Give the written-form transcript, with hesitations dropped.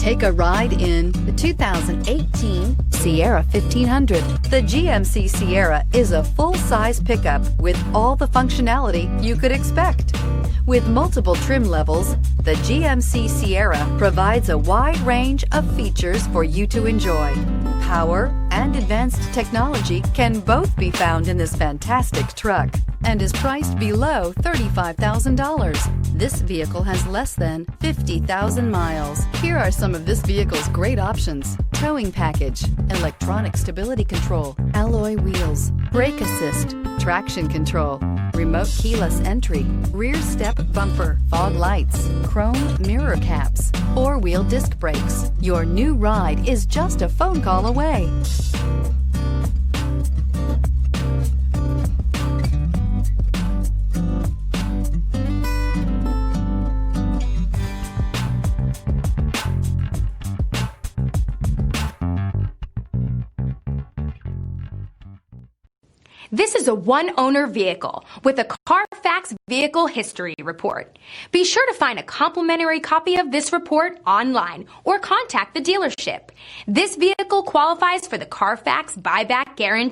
Take a ride in the 2018 Sierra 1500. The GMC Sierra is a full-size pickup with all the functionality you could expect. With multiple trim levels, the GMC Sierra provides a wide range of features for you to enjoy. Power and advanced technology can both be found in this fantastic truck and is priced below $35,000. This vehicle has less than 50,000 miles. Here are some of this vehicle's great options: towing package, electronic stability control, alloy wheels, brake assist, traction control, remote keyless entry, rear step bumper, fog lights, chrome mirror caps, four-wheel disc brakes. Your new ride is just a phone call away. This is a one-owner vehicle with a CARFAX Vehicle History Report. Be sure to find a complimentary copy of this report online or contact the dealership. This vehicle qualifies for the CARFAX Buyback Guarantee.